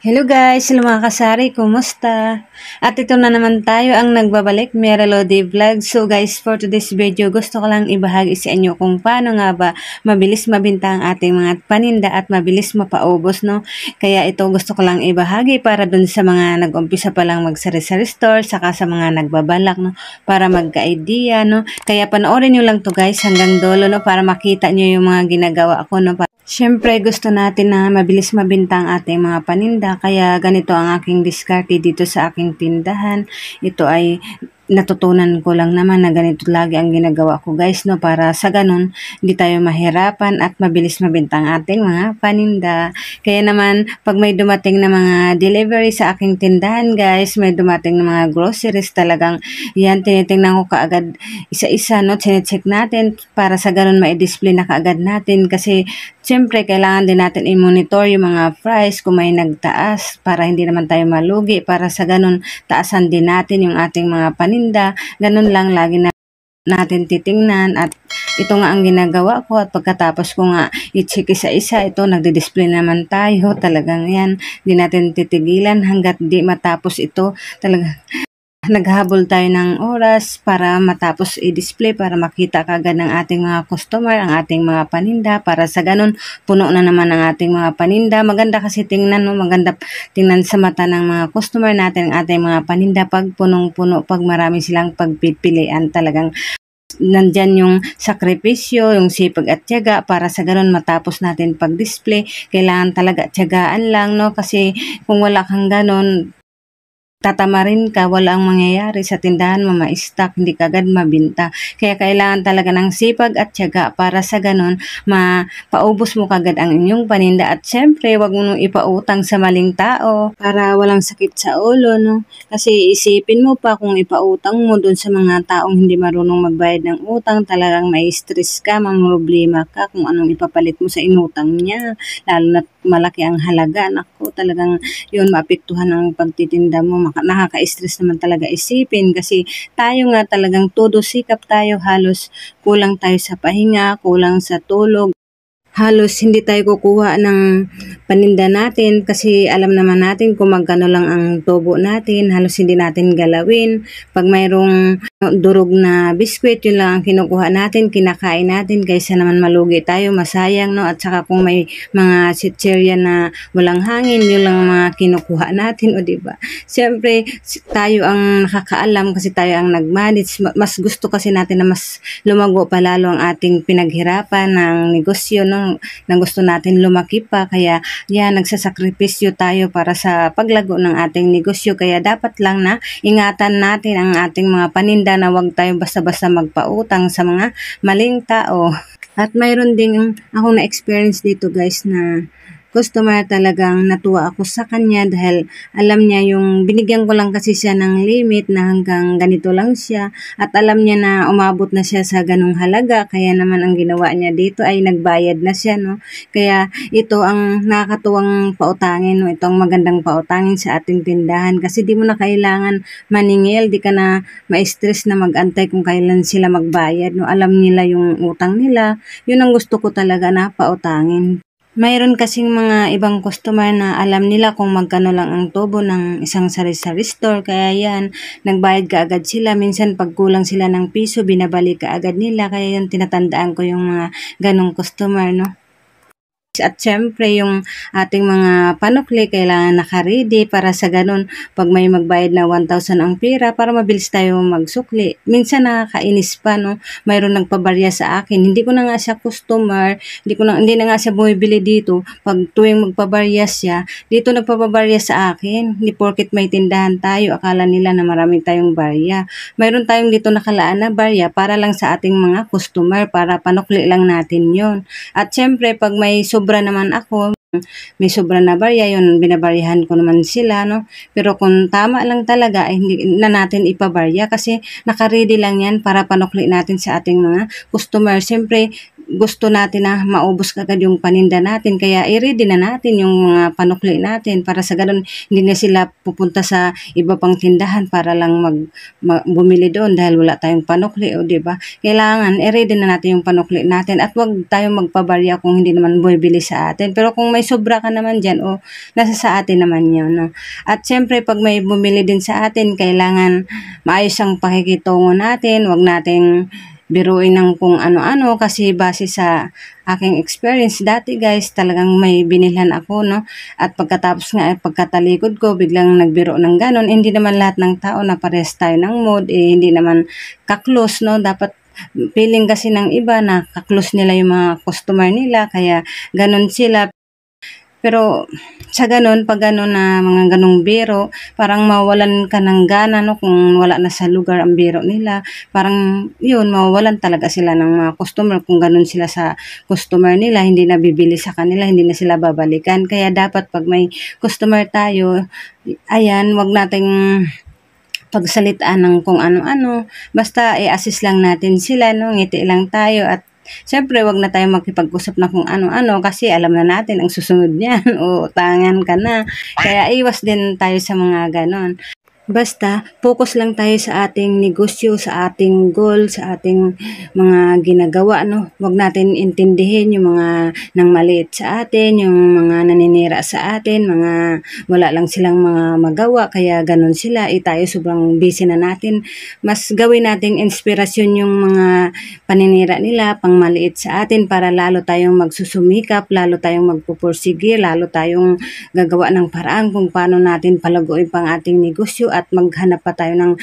Hello guys, hello mga kasari, kumusta? At ito na naman tayo ang nagbabalik, Meralody Vlog. So guys, for today's video, gusto ko lang ibahagi sa inyo kung paano nga ba mabilis mabenta ang ating mga paninda at mabilis mapaubos, no? Kaya ito gusto ko lang ibahagi para dun sa mga nag-umpisa pa lang mag-sari-sari store, saka sa mga nagbabalak, no? Para magka-idea, no? Kaya panoorin nyo lang to guys hanggang dulo, no? Para makita nyo yung mga ginagawa ko, no? Siyempre, gusto natin na mabilis mabenta ang ating mga paninda, kaya ganito ang aking diskarte dito sa aking tindahan. Ito ay natutunan ko lang naman na ganito lagi ang ginagawa ko guys, no, para sa ganun hindi tayo mahirapan at mabilis mabenta ang ating mga paninda. Kaya naman pag may dumating na mga delivery sa aking tindahan guys, may dumating na mga groceries, talagang yan tinitingnan ko kaagad isa-isa, no, chinecheck natin para sa ganun ma-display na kaagad natin, kasi siyempre kailangan din natin i-monitor yung mga price kung may nagtaas para hindi naman tayo malugi, para sa ganun taasan din natin yung ating mga paninda. Ganun lang lagi na natin titingnan, at ito nga ang ginagawa ko. At pagkatapos ko nga i-check isa-isa, ito nagdi-display naman tayo, talagang yan di natin titigilan hanggat di matapos ito. Talaga naghabol tayo ng oras para matapos i-display, para makita kagad ng ating mga customer ang ating mga paninda, para sa ganun puno na naman ang ating mga paninda. Maganda kasi tingnan, no? Maganda tingnan sa mata ng mga customer natin ang ating mga paninda pag punong-puno, pag marami silang pagpipilian. Talagang nandyan yung sakripisyo, yung sipag at tiyaga para sa ganun matapos natin pag-display. Kailangan talaga tiyagaan lang, no? Kasi kung wala kang ganun, tatamarin ka, wala ang mangyayari sa tindahan mo, ma-stock, hindi kagad mabinta. Kaya kailangan talaga ng sipag at tiyaga para sa ganun mapaubos mo kagad ang inyong paninda. At syempre, wag mo nung ipautang sa maling tao para walang sakit sa ulo, no? Kasi isipin mo pa, kung ipautang mo dun sa mga taong hindi marunong magbayad ng utang, talagang may stress ka, mamroblema ka kung anong ipapalit mo sa inutang niya, lalo na malaki ang halaga. Naku, talagang yun, maapektuhan ang pagtitinda mo. Nakaka-stress naman talaga isipin, kasi tayo nga talagang todo sikap tayo, halos kulang tayo sa pahinga, kulang sa tulog. Halos hindi tayo kukuha ng paninda natin kasi alam naman natin kung magkano lang ang tubo natin, halos hindi natin galawin. Pag mayroong durog na biskwit, yun lang ang kinukuha natin, kinakain natin, kaysa naman malugi tayo, masayang, no? At saka kung may mga chichirya na walang hangin, yun lang ang mga kinukuha natin, o diba? Siyempre, tayo ang nakakaalam kasi tayo ang nag-manage. Mas gusto kasi natin na mas lumago pa lalo ang ating pinaghirapan ng negosyo, no? Na gusto natin lumaki pa, kaya yan, nagsasakripisyo tayo para sa paglago ng ating negosyo. Kaya dapat lang na ingatan natin ang ating mga paninda, na wag tayo basta-basta magpautang sa mga maling tao. At mayroon ding akong na-experience dito guys na customer, talagang natuwa ako sa kanya dahil alam niya yung binigyan ko lang kasi siya ng limit na hanggang ganito lang siya, at alam niya na umabot na siya sa ganung halaga, kaya naman ang ginawa niya dito ay nagbayad na siya, no? Kaya ito ang nakakatuwang pautangin, no? Itong magandang pautangin sa ating tindahan, kasi di mo na kailangan maningil, di ka na ma-stress na mag-antay kung kailan sila magbayad, no? Alam nila yung utang nila. Yun ang gusto ko talaga na pautangin. Mayroon kasing mga ibang customer na alam nila kung magkano lang ang tubo ng isang sari-sari store, kaya yan, nagbayad ka agad sila. Minsan pag kulang sila ng piso, binabalik ka agad nila, kaya yan, tinatandaan ko yung mga ganong customer, no? At syempre yung ating mga panukli kailangan naka-ready para sa ganun pag may magbayad na 1,000 ang pera, para mabilis tayo magsukli. Minsan nakakainis pa, no? Mayroon nagpabarya sa akin, hindi ko na nga siya customer, hindi na nga siya bumibili dito. Pag tuwing magpabarya siya, dito nagpapabarya sa akin. Hindi porket may tindahan tayo, akala nila na marami tayong barya. Mayroon tayong dito nakalaan na barya para lang sa ating mga customer, para panukli lang natin yon. At syempre pag may sobra naman ako, may sobra na barya, yun, binabaryahan ko naman sila, no? Pero kung tama lang talaga, ay hindi na natin ipabarya, kasi naka-ready lang yan para panukli natin sa ating mga customer. Siyempre, gusto natin na maubos kagad yung paninda natin. Kaya i-ready na natin yung mga panukli natin para sa ganun hindi na sila pupunta sa iba pang tindahan para lang bumili doon dahil wala tayong panukli, o di ba? Kailangan i-ready na natin yung panukli natin at wag tayong magpabarya kung hindi naman bumibili sa atin. Pero kung may sobra ka naman dyan, o nasa sa atin naman yun, no? At syempre pag may bumili din sa atin, kailangan maayos ang pakikitungo natin, wag nating biruin ng kung ano-ano, kasi base sa aking experience dati guys, talagang may binilhan ako, no? At pagkatapos nga, pagkatalikod ko, biglang nagbiro ng ganon. Hindi naman lahat ng tao na pares tayo ng mood, hindi naman kaklose, no? Dapat feeling kasi ng iba na kaklose nila yung mga customer nila, kaya ganon sila. Pero sa ganun, pag gano'n na mga ganong biro, parang mawalan ka ng gana, no? Kung wala na sa lugar ang biro nila, parang yun, mawalan talaga sila ng mga customer. Kung ganun sila sa customer nila, hindi na bibili sa kanila, hindi na sila babalikan. Kaya dapat pag may customer tayo, ayan, wag nating pagsalitaan ng kung ano-ano. Basta i-assist lang natin sila, no? Ngiti lang tayo at siyempre, wag na tayo makipag-usap na kung ano-ano kasi alam na natin ang susunod niyan o tangan ka na. Kaya iwas din tayo sa mga ganon. Basta, focus lang tayo sa ating negosyo, sa ating goal, sa ating mga ginagawa, no? Huwag natin intindihin yung mga nang maliit sa atin, yung mga naninira sa atin, mga wala lang silang mga magawa, kaya ganun sila. Tayo sobrang busy na natin. Mas gawin nating inspirasyon yung mga paninira nila, pang maliit sa atin, para lalo tayong magsusumikap, lalo tayong magpupursige, lalo tayong gagawa ng paraan kung paano natin palaguin pang ating negosyo at maghanap pa tayo ng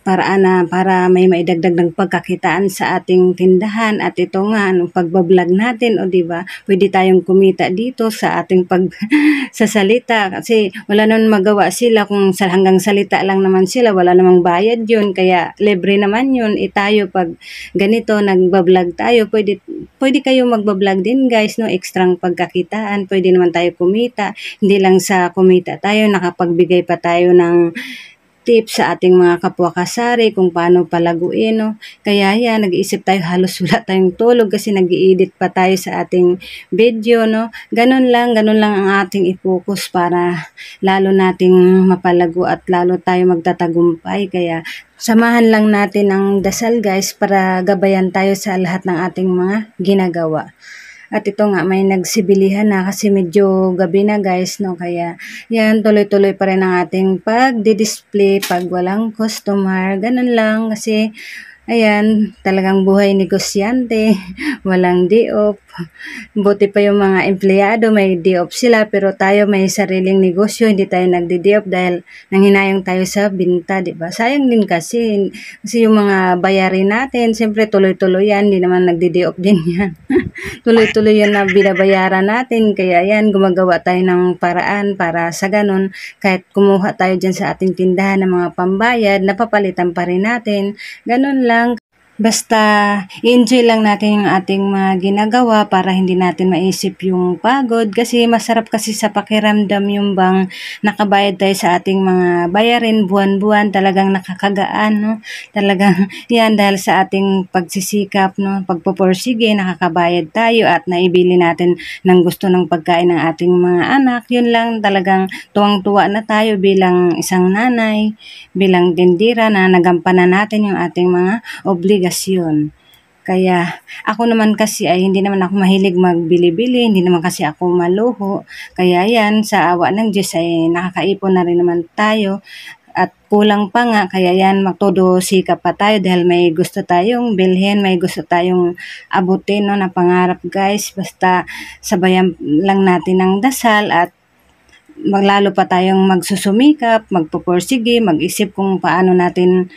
paraan na para may maidagdag ng pagkakitaan sa ating tindahan. At ito nga, anong pagbablog natin, o diba, pwede tayong kumita dito sa ating pagsasalita kasi wala naman magawa sila kung hanggang salita lang naman sila, wala namang bayad yun, kaya libre naman yun. Tayo pag ganito nagbablog tayo, pwede kayo magbablog din guys, no? Ekstrang pagkakitaan, pwede naman tayo kumita, hindi lang sa kumita tayo, nakapagbigay pa tayo ng tips sa ating mga kapwa kasari kung paano palaguin, no? Kaya yan, nag-iisip tayo, halos wala tayong tulog kasi nag-i-edit pa tayo sa ating video, no? Ganun lang ang ating i-focus para lalo nating mapalago at lalo tayo magtatagumpay. Kaya samahan lang natin ang dasal guys para gabayan tayo sa lahat ng ating mga ginagawa. At ito nga, may nagsibilihan na kasi medyo gabi na guys, no? Kaya yan, tuloy-tuloy pa rin ang ating pag-display pag walang customer. Ganun lang kasi ayan, talagang buhay negosyante, walang day off. Buti pa yung mga empleyado, may day off sila, pero tayo may sariling negosyo, hindi tayo nagdi-day off dahil nanghinayang tayo sa binta, di ba? Sayang din kasi yung mga bayarin natin, siyempre tuloy-tuloy yan, hindi naman nagdi-day off din yan. Tuloy-tuloy yan na binabayaran natin, kaya yan, gumagawa tayo ng paraan para sa ganun, kahit kumuha tayo dyan sa ating tindahan ng mga pambayad, napapalitan pa rin natin, ganun lang. Basta, enjoy lang natin yung ating mga ginagawa para hindi natin maisip yung pagod. Kasi masarap kasi sa pakiramdam yung bang nakabayad tayo sa ating mga bayarin buwan-buwan. Talagang nakakagaan, no? Talagang yan dahil sa ating pagsisikap, no? Pagpupursige, nakakabayad tayo at naibili natin ng gusto ng pagkain ng ating mga anak. Yun lang, talagang tuwang-tuwa na tayo bilang isang nanay, bilang tindira na nagampanan natin yung ating mga obligasyon. Kaya ako naman kasi ay hindi naman ako mahilig magbili-bili, hindi naman kasi ako maluho. Kaya yan, sa awa ng Diyos ay nakakaipon na rin naman tayo at kulang pa nga. Kaya yan, magtodo sikap pa tayo dahil may gusto tayong bilhin, may gusto tayong abutin, no, na pangarap guys. Basta sabayan lang natin ng dasal at maglalo pa tayong magsusumikap, magpupursige, mag-isip kung paano natin,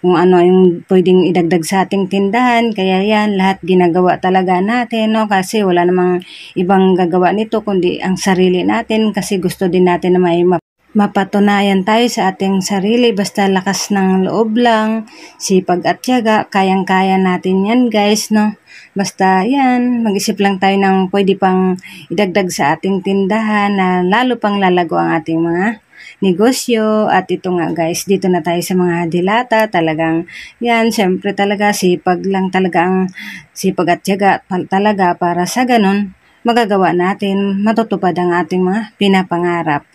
kung ano yung pwedeng idagdag sa ating tindahan. Kaya yan, lahat ginagawa talaga natin, no? Kasi wala namang ibang gagawa nito kundi ang sarili natin, kasi gusto din natin na may mapatunayan tayo sa ating sarili. Basta lakas ng loob lang, sipag at tiyaga, kayang-kaya natin yan guys, no? Basta yan, mag-isip lang tayo ng pwede pang idagdag sa ating tindahan na lalo pang lalago ang ating mga negosyo. At ito nga guys, dito na tayo sa mga dilata. Talagang yan, syempre talaga sipag lang talaga ang sipag at tiyaga talaga para sa ganun magagawa natin, matutupad ang ating mga pinapangarap.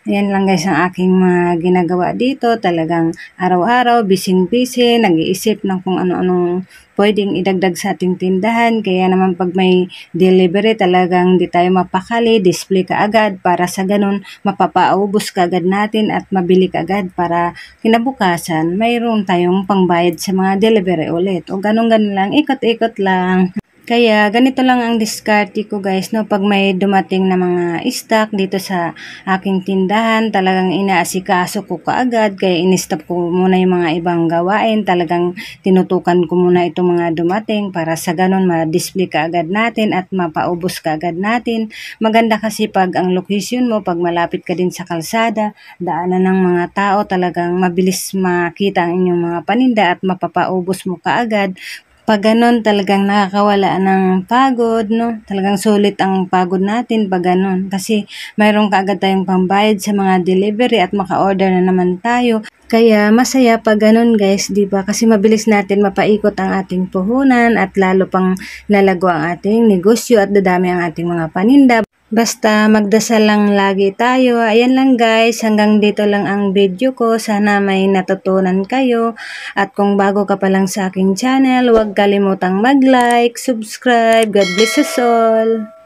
Ayan lang guys ang aking mga ginagawa dito. Talagang araw-araw, bising-busy, nag-iisip ng kung ano-anong pwedeng idagdag sa ating tindahan. Kaya naman pag may delivery talagang di tayo mapakali, display ka agad para sa ganun mapapaubos ka agad natin at mabili ka agad para kinabukasan mayroon tayong pangbayad sa mga delivery ulit. O ganun-ganun lang, ikot-ikot lang. Kaya ganito lang ang diskarte ko guys, no, pag may dumating na mga stock dito sa aking tindahan, talagang inaasikaso ko kaagad, kaya in-stop ko muna yung mga ibang gawain, talagang tinutukan ko muna itong mga dumating para sa ganun ma-display kaagad natin at mapaubos kaagad natin. Maganda kasi pag ang location mo, pag malapit ka din sa kalsada, daanan ng mga tao, talagang mabilis makita ang inyong mga paninda at mapapaubos mo kaagad. Pag ganon talagang nakakawala ng pagod, no? Talagang sulit ang pagod natin pag ganon. Kasi mayroon kaagad tayong pambayad sa mga delivery at maka-order na naman tayo. Kaya masaya pag ganon guys, di ba? Kasi mabilis natin mapaikot ang ating puhunan at lalo pang lalago ang ating negosyo at dadami ang ating mga paninda. Basta magdasal lang lagi tayo. Ayan lang guys, hanggang dito lang ang video ko. Sana may natutunan kayo. At kung bago ka pa lang sa aking channel, huwag kalimutang mag-like, subscribe. God bless us all.